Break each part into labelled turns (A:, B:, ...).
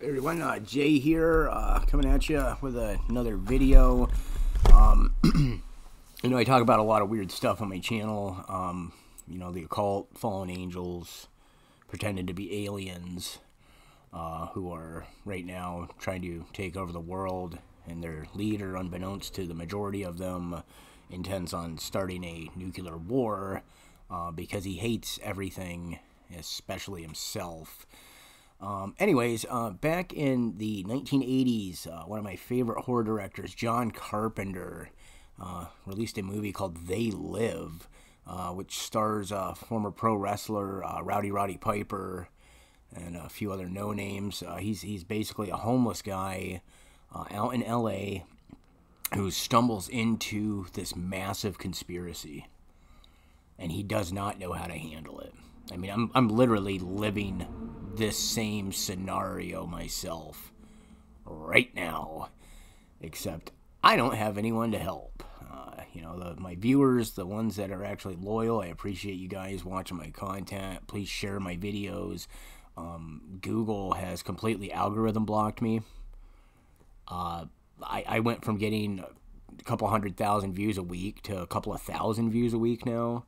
A: Hey everyone, Jay here, coming at you with another video. I talk about a lot of weird stuff on my channel. The occult, fallen angels, pretending to be aliens, who are right now trying to take over the world, and their leader, unbeknownst to the majority of them, intends on starting a nuclear war, because he hates everything, especially himself. Back in the 1980s, one of my favorite horror directors, John Carpenter, released a movie called They Live, which stars former pro wrestler Rowdy Roddy Piper and a few other no-names. He's basically a homeless guy out in L.A. who stumbles into this massive conspiracy, and he does not know how to handle it. I mean, I'm literally living this same scenario myself right now, except I don't have anyone to help. My viewers, the ones that are actually loyal, I appreciate you guys watching my content. Please share my videos. Google has completely algorithm blocked me. I went from getting a couple 100,000 views a week to a couple of thousand views a week now.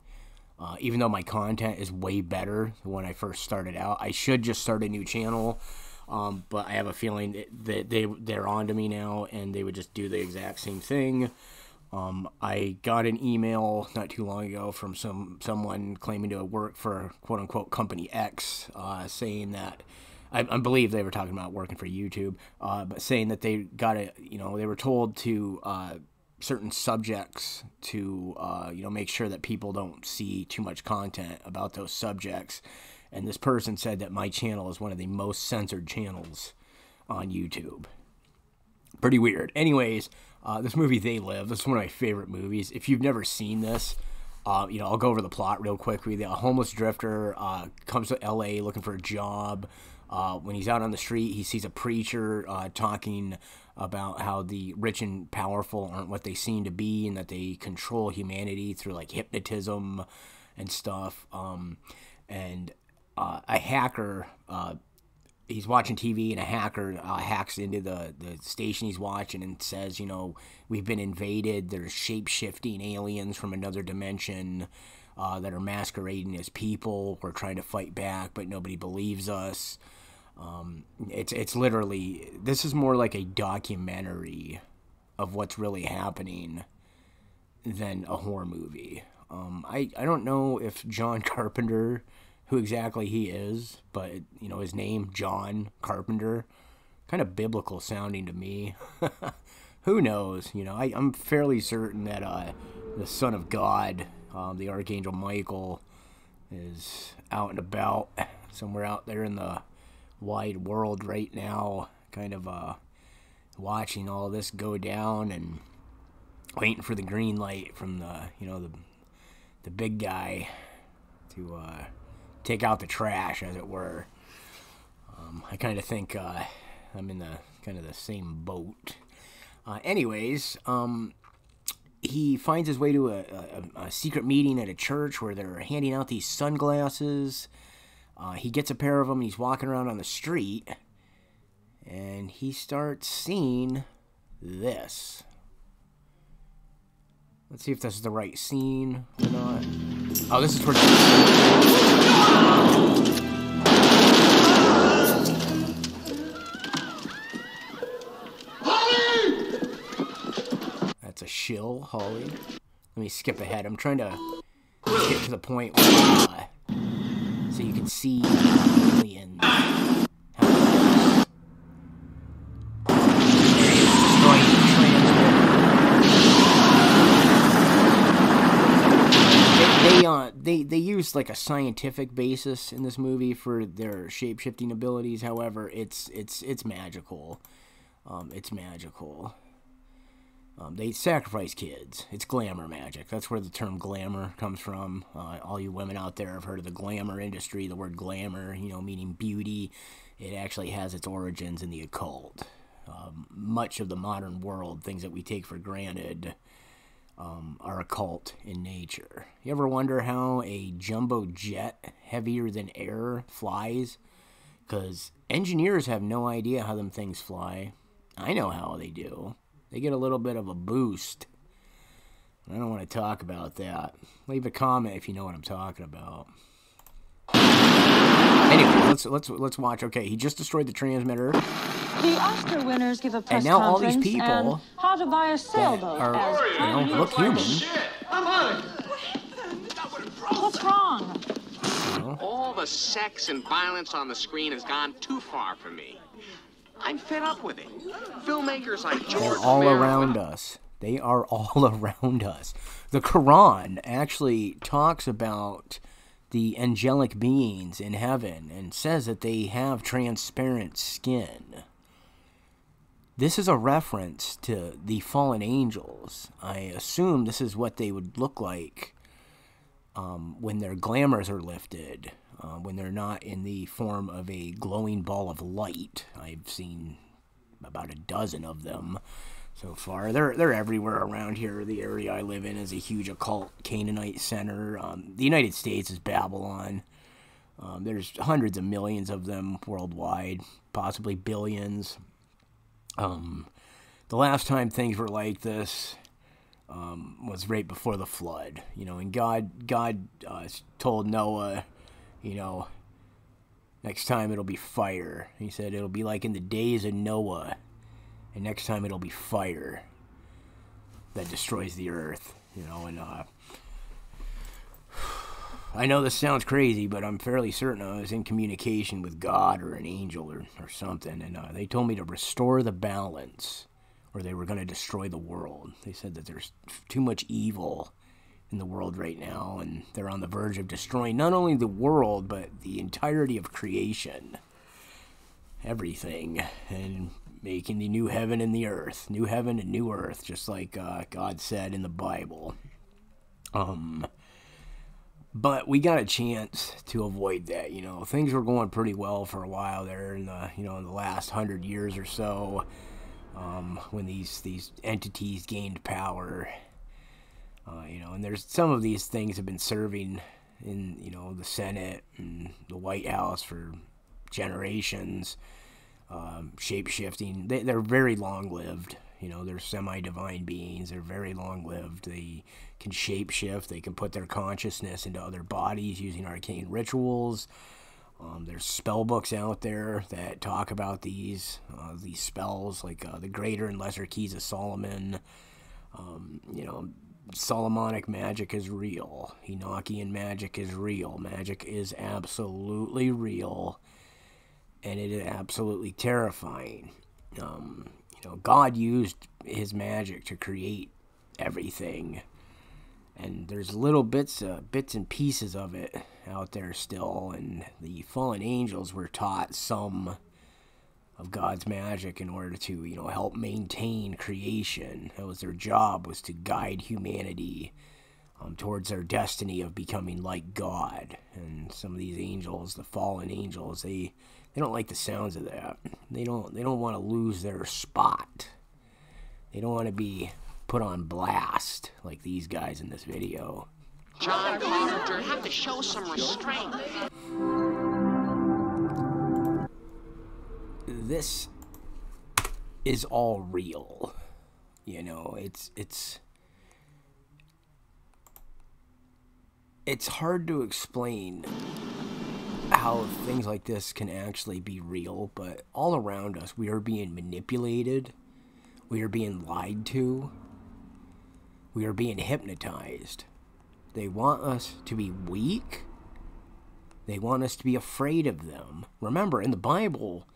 A: Even though my content is way better than when I first started out. I should just start a new channel, but I have a feeling that they're on to me now, and they would just do the exact same thing. I got an email not too long ago from someone claiming to work for quote-unquote Company X, saying that, I believe they were talking about working for YouTube, but saying that they got they were told to certain subjects to make sure that people don't see too much content about those subjects, and this person said that my channel is one of the most censored channels on YouTube. Pretty weird. Anyways, this movie They Live, this is one of my favorite movies. If you've never seen this, I'll go over the plot real quick with you. A homeless drifter comes to LA looking for a job. When he's out on the street, he sees a preacher talking about how the rich and powerful aren't what they seem to be, and that they control humanity through like hypnotism and stuff. A hacker, he's watching TV, and a hacker hacks into the station he's watching and says, we've been invaded. There's shape-shifting aliens from another dimension that are masquerading as people. We're trying to fight back, but nobody believes us. It's literally, this is more like a documentary of what's really happening than a horror movie. I don't know if John Carpenter, who exactly he is, but his name, John Carpenter, kind of biblical sounding to me. Who knows? I'm fairly certain that the Son of God, the Archangel Michael, is out and about somewhere out there in the wide world right now, kind of watching all this go down and waiting for the green light from the big guy to take out the trash, as it were. I kind of think I'm in the kind of the same boat. He finds his way to a secret meeting at a church where they're handing out these sunglasses. He gets a pair of them, and he's walking around on the street, and he starts seeing this. Let's see if this is the right scene or not. Oh, this is towards Holly! That's a shill, Holly. Let me skip ahead. I'm trying to get to the point where so you can see aliens. They use like a scientific basis in this movie for their shape-shifting abilities. However, it's magical. It's magical. They sacrifice kids. It's glamour magic. That's where the term glamour comes from. All you women out there have heard of the glamour industry. The word glamour, meaning beauty. It actually has its origins in the occult. Much of the modern world, things that we take for granted, are occult in nature. You ever wonder how a jumbo jet heavier than air flies? Because engineers have no idea how them things fly. I know how they do. They get a little bit of a boost. I don't want to talk about that. Leave a comment if you know what I'm talking about. Anyway, let's watch. Okay, he just destroyed the transmitter.
B: The Oscar winners give a press
A: and now all these
B: conference
A: people
B: and how to buy a sailboat
A: are,
B: as
A: look human.
C: I'm on it.
B: What's wrong?
D: All the sex and violence on the screen has gone too far for me. I'm fed up with it. Filmmakers like George
A: They're all
D: Romero
A: around us. They are all around us. The Quran actually talks about the angelic beings in heaven and says that they have transparent skin. This is a reference to the fallen angels. I assume this is what they would look like when their glamours are lifted, when they're not in the form of a glowing ball of light. I've seen about a dozen of them so far. They're everywhere around here. The area I live in is a huge occult Canaanite center. The United States is Babylon. There's hundreds of millions of them worldwide, possibly billions. The last time things were like this was right before the flood, and God told Noah, next time it'll be fire. He said it'll be like in the days of Noah, and next time it'll be fire that destroys the earth, and I know this sounds crazy, but I'm fairly certain I was in communication with God or an angel or something, and they told me to restore the balance, or they were going to destroy the world. They said that there's too much evil in the world right now, and they're on the verge of destroying not only the world, but the entirety of creation. Everything, and making the new heaven and the earth. New heaven and new earth, just like God said in the Bible. But we got a chance to avoid that. Things were going pretty well for a while there in the, in the last 100 years or so, when these entities gained power. And there's some of these things have been serving in, the Senate and the White House for generations. Shape-shifting. They're very long-lived. They're semi-divine beings. They're very long-lived. They can shape-shift. They can put their consciousness into other bodies using arcane rituals. There's spell books out there that talk about these spells, like the Greater and Lesser Keys of Solomon. Solomonic magic is real. Enochian magic is real. Magic is absolutely real. And it is absolutely terrifying. God used his magic to create everything. And there's little bits and pieces of it out there still. And the fallen angels were taught some of God's magic in order to, help maintain creation. That was their job, was to guide humanity towards their destiny of becoming like God. And some of these angels, the fallen angels, they don't like the sounds of that. They don't want to lose their spot. They don't want to be put on blast like these guys in this video.
D: John Carpenter have to show some restraint.
A: This is all real. It's hard to explain how things like this can actually be real, but all around us we are being manipulated, we are being lied to, we are being hypnotized. They want us to be weak. They want us to be afraid of them. Remember, in the Bible,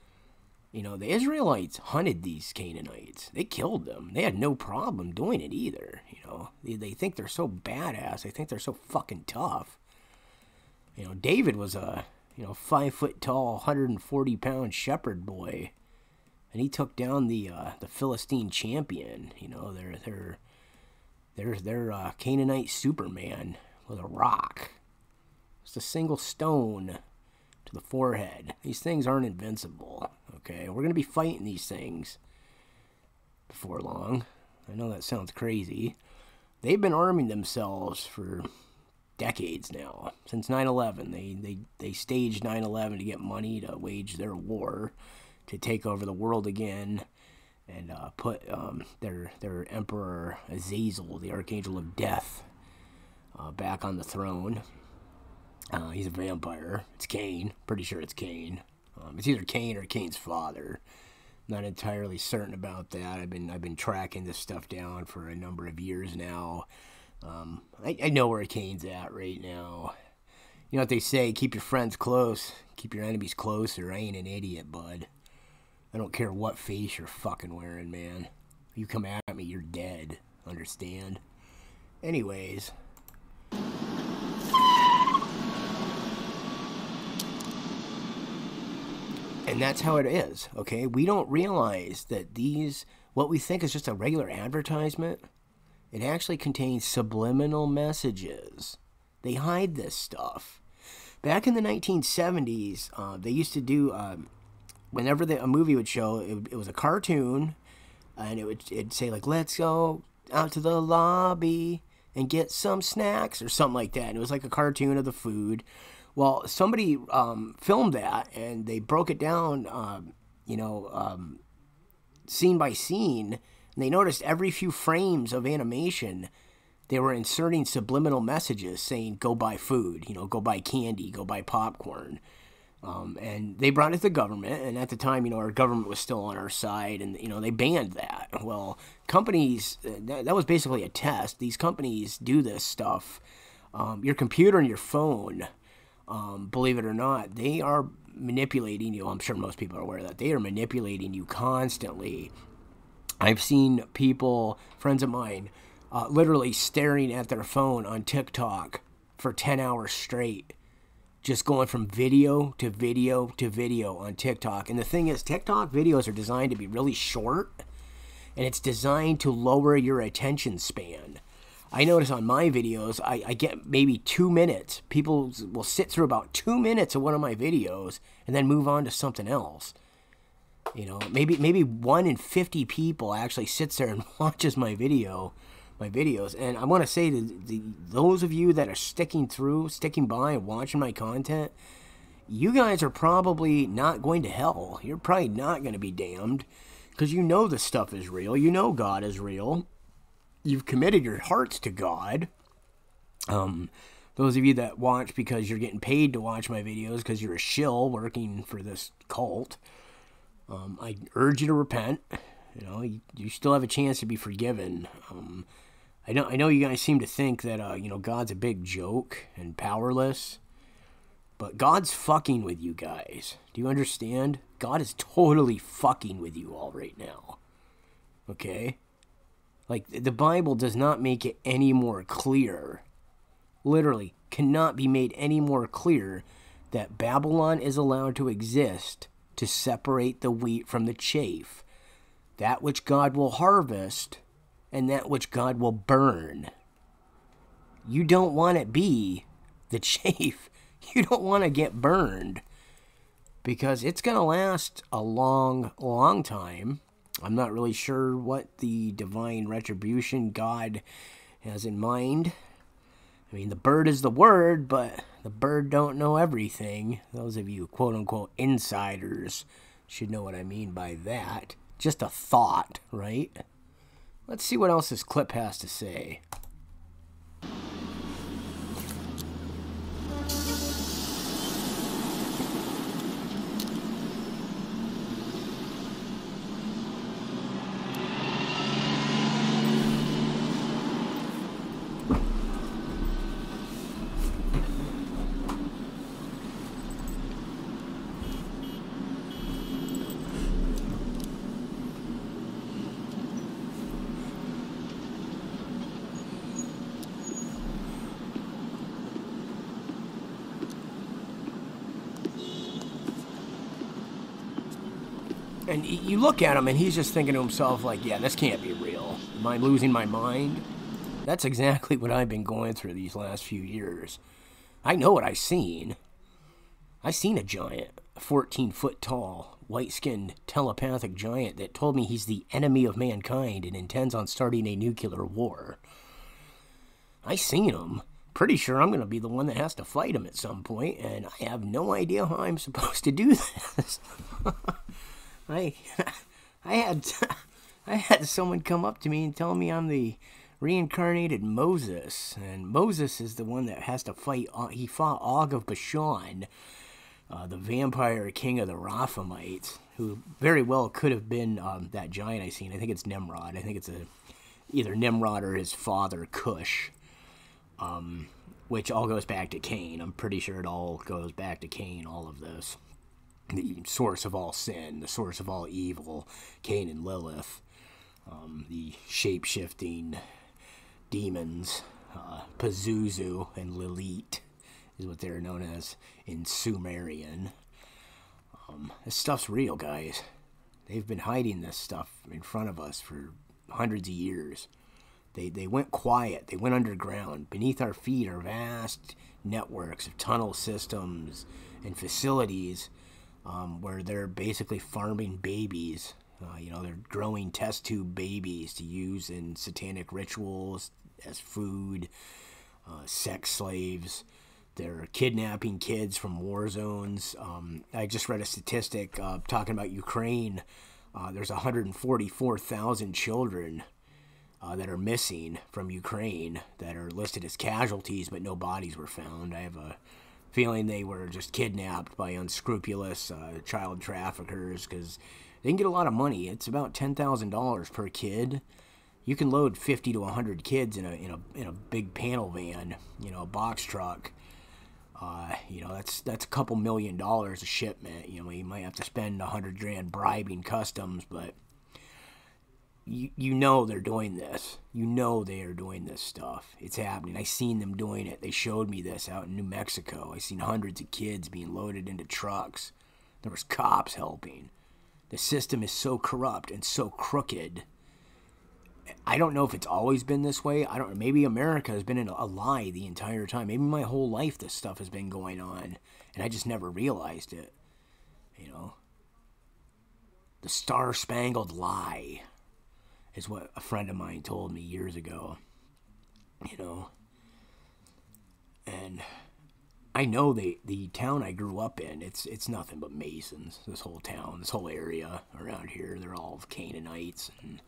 A: the Israelites hunted these Canaanites. They killed them. They had no problem doing it either. They think they're so badass. They think they're so fucking tough. David was a 5 foot tall, 140-pound shepherd boy, and he took down the Philistine champion. They're Canaanite Superman with a rock. Just a single stone to the forehead. These things aren't invincible. Okay, we're gonna be fighting these things before long. I know that sounds crazy. They've been arming themselves for decades now. Since 9/11, they staged 9/11 to get money to wage their war, to take over the world again, and put their emperor Azazel, the archangel of death, back on the throne. He's a vampire. It's Cain. Pretty sure it's Cain. It's either Cain or Cain's father. Not entirely certain about that. I've been tracking this stuff down for a number of years now. I know where Cain's at right now. You know what they say, keep your friends close, keep your enemies closer. I ain't an idiot, bud. I don't care what face you're fucking wearing, man. You come at me, you're dead. Understand? Anyways. And that's how it is, okay? We don't realize that what we think is just a regular advertisement, it actually contains subliminal messages. They hide this stuff. Back in the 1970s, they used to do, whenever a movie would show, it was a cartoon, and it'd say, like, let's go out to the lobby and get some snacks, or something like that. And it was like a cartoon of the food. Well, somebody filmed that, and they broke it down, scene by scene, and they noticed every few frames of animation, they were inserting subliminal messages saying, go buy food, go buy candy, go buy popcorn. And they brought it to the government, and at the time, our government was still on our side, and, they banned that. Well, companies, that was basically a test. These companies do this stuff. Your computer and your phone, believe it or not, they are manipulating you. I'm sure most people are aware of that. They are manipulating you constantly. I've seen people, friends of mine, literally staring at their phone on TikTok for 10 hours straight, just going from video to video to video on TikTok. And the thing is, TikTok videos are designed to be really short, and it's designed to lower your attention span. I notice on my videos, I get maybe 2 minutes. People will sit through about 2 minutes of one of my videos and then move on to something else. Maybe 1 in 50 people actually sits there and watches my videos. And I want to say to those of you that are sticking by and watching my content, you guys are probably not going to hell. You're probably not going to be damned, because this stuff is real. God is real. You've committed your hearts to God. Those of you that watch because you're getting paid to watch my videos because you're a shill working for this cult, I urge you to repent. You still have a chance to be forgiven. I know you guys seem to think that God's a big joke and powerless, but God's fucking with you guys. Do you understand? God is totally fucking with you all right now. Okay? Like, the Bible does not make it any more clear, literally cannot be made any more clear, that Babylon is allowed to exist to separate the wheat from the chaff, that which God will harvest and that which God will burn. You don't want to be the chaff. You don't want to get burned, because it's going to last a long, long time. I'm not really sure what the divine retribution God has in mind. I mean, the bird is the word, but the bird don't know everything. Those of you quote-unquote insiders should know what I mean by that. Just a thought, right? Let's see what else this clip has to say. And you look at him, and he's just thinking to himself, like, yeah, this can't be real. Am I losing my mind? That's exactly what I've been going through these last few years. I know what I've seen. I've seen a giant, a 14-foot tall, white-skinned, telepathic giant that told me he's the enemy of mankind and intends on starting a nuclear war. I seen him, pretty sure I'm going to be the one that has to fight him at some point, and I have no idea how I'm supposed to do this. I had someone come up to me and tell me I'm the reincarnated Moses, and Moses is the one that has to fight. He fought Og of Bashan, the vampire king of the Raphamites, who very well could have been that giant I seen. I think it's Nimrod. I think it's either Nimrod or his father, Cush, which all goes back to Cain. I'm pretty sure it all goes back to Cain, all of this. The source of all sin, the source of all evil, Cain and Lilith, the shape-shifting demons, Pazuzu and Lilith is what they're known as in Sumerian. This stuff's real, guys. They've been hiding this stuff in front of us for hundreds of years. They went quiet. They went underground. Beneath our feet are vast networks of tunnel systems and facilities where they're basically farming babies. They're growing test tube babies to use in satanic rituals as food, sex slaves. They're kidnapping kids from war zones. I just read a statistic talking about Ukraine. There's 144,000 children that are missing from Ukraine that are listed as casualties, but no bodies were found. I have a feeling they were just kidnapped by unscrupulous child traffickers because they can get a lot of money. It's about $10,000 per kid. You can load 50 to 100 kids in a big panel van, a box truck. That's a couple $1 million a shipment. You might have to spend $100,000 bribing customs, but they're doing this. They are doing this stuff. It's happening. I seen them doing it. They showed me this out in New Mexico. I seen hundreds of kids being loaded into trucks. There was cops helping. The system is so corrupt and so crooked. I don't know if it's always been this way. I don't know. Maybe America has been in a lie the entire time. Maybe my whole life this stuff has been going on, and I just never realized it. The Star-Spangled Lie is what a friend of mine told me years ago. And I know the town I grew up in, it's nothing but Masons. This whole town, this whole area around here, they're all Canaanites. And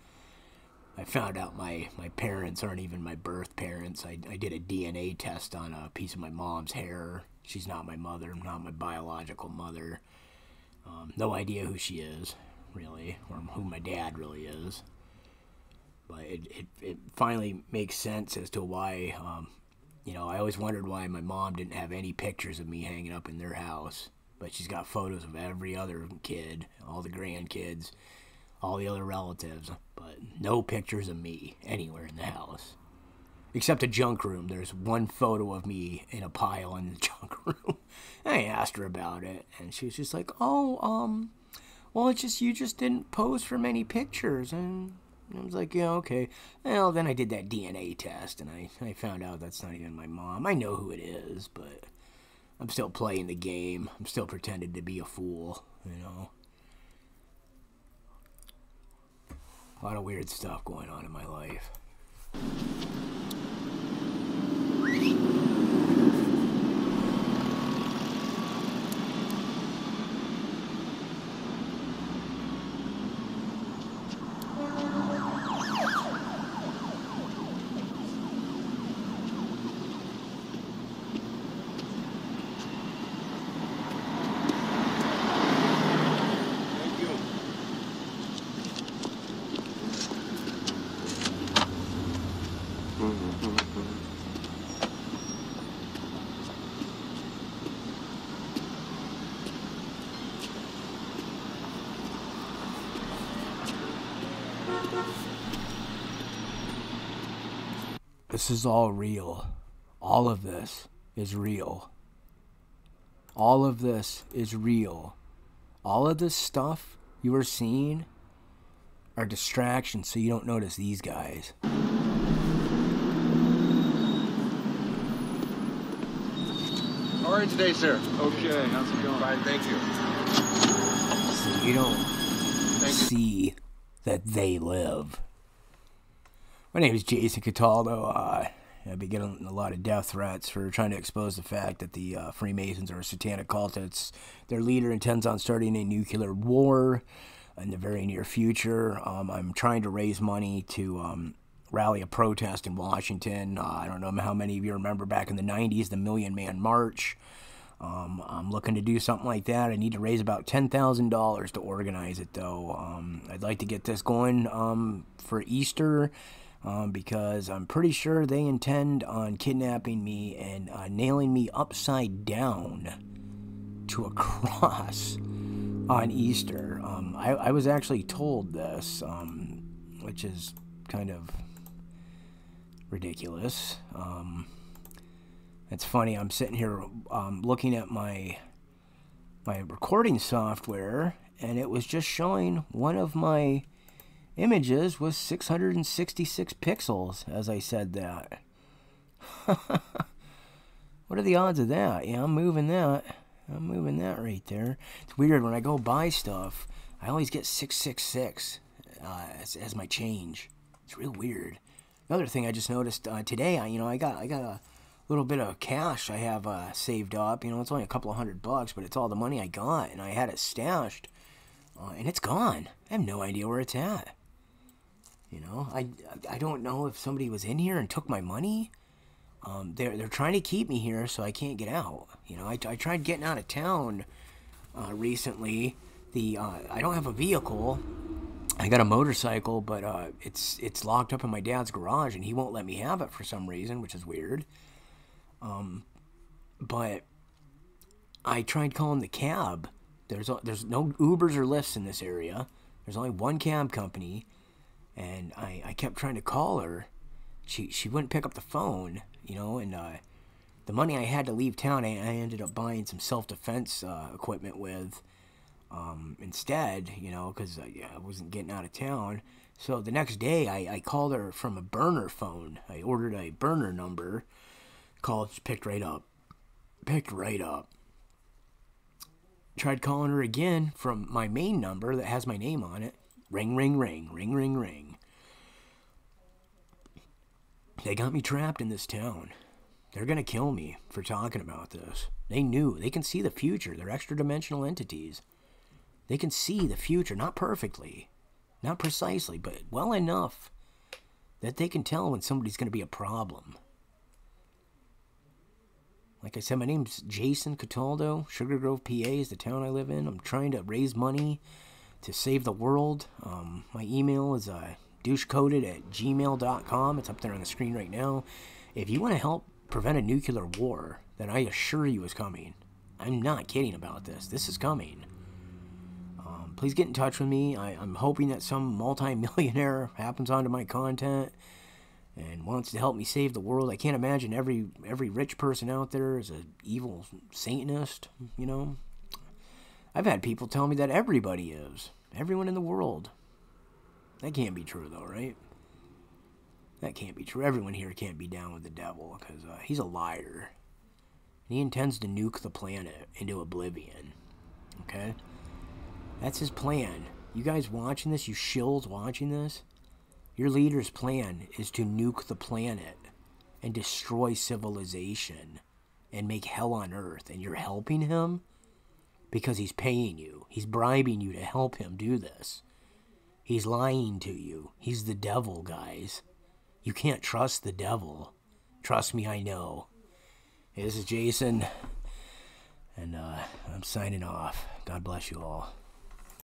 A: I found out my parents aren't even my birth parents. I did a DNA test on a piece of my mom's hair. She's not my mother, not my biological mother. No idea who she is, really, or who my dad really is. But it finally makes sense as to why, I always wondered why my mom didn't have any pictures of me hanging up in their house. But she's got photos of every other kid, all the grandkids, all the other relatives, but no pictures of me anywhere in the house. Except a junk room. There's one photo of me in a pile in the junk room. I asked her about it, and she was just like, well, it's just, you just didn't pose for many pictures, and I was like, yeah, okay. Well, then I did that DNA test, and I found out that's not even my mom. I know who it is, but I'm still playing the game. I'm still pretending to be a fool, A lot of weird stuff going on in my life. This is all real. All of this is real. All of this is real. All of this stuff you are seeing are distractions so you don't notice these guys.
C: How are you today, sir?
E: Okay, how's it going?
C: Fine, thank you.
A: So you don't see that they live. My name is Jason Cataldo. I've been getting a lot of death threats for trying to expose the fact that the Freemasons are a satanic cult. Their leader intends on starting a nuclear war in the very near future. I'm trying to raise money to rally a protest in Washington. I don't know how many of you remember back in the 90s, the Million Man March. I'm looking to do something like that. I need to raise about $10,000 to organize it, though. I'd like to get this going for Easter because I'm pretty sure they intend on kidnapping me and nailing me upside down to a cross on Easter. I was actually told this, which is kind of ridiculous. It's funny, I'm sitting here looking at my recording software, and it was just showing one of my images was 666 pixels as I said that. What are the odds of that? Yeah, I'm moving that right there. It's weird, when I go buy stuff, I always get 666 as my change. It's real weird. Another thing I just noticed today, I got a little bit of cash I have saved up. It's only a couple of $100, but it's all the money I got, and I had it stashed, and it's gone. I have no idea where it's at. I don't know if somebody was in here and took my money. They're trying to keep me here so I can't get out. I tried getting out of town recently. I don't have a vehicle. I got a motorcycle, but it's locked up in my dad's garage, and he won't let me have it for some reason, which is weird. But I tried calling the cab. There's no Ubers or Lyfts in this area. There's only one cab company, and I kept trying to call her. She wouldn't pick up the phone, and the money I had to leave town, I ended up buying some self-defense equipment with instead, because I wasn't getting out of town. So the next day, I called her from a burner phone. I ordered a burner number. Called, she picked right up. Tried calling her again from my main number that has my name on it. Ring, ring, ring, ring, ring, ring. They got me trapped in this town. They're gonna kill me for talking about this. They knew. They can see the future. They're extra-dimensional entities. They can see the future, not perfectly, not precisely, but well enough that they can tell when somebody's gonna be a problem. Like I said, my name's Jason Cataldo. Sugar Grove, PA is the town I live in. I'm trying to raise money to save the world. My email is douchecoded@gmail.com. It's up there on the screen right now. If you want to help prevent a nuclear war, then I assure you is coming. I'm not kidding about this. This is coming. Please get in touch with me. I'm hoping that some multi-millionaire happens onto my content and wants to help me save the world. I can't imagine every rich person out there is an evil Satanist, I've had people tell me that everybody is. Everyone in the world. That can't be true, though, right? That can't be true. Everyone here can't be down with the devil, because he's a liar. And he intends to nuke the planet into oblivion. Okay? That's his plan. You guys watching this, you shills watching this, your leader's plan is to nuke the planet and destroy civilization and make hell on earth. And you're helping him because he's paying you. He's bribing you to help him do this. He's lying to you. He's the devil, guys. You can't trust the devil. Trust me, I know. Hey, this is Jason, and I'm signing off. God bless you all.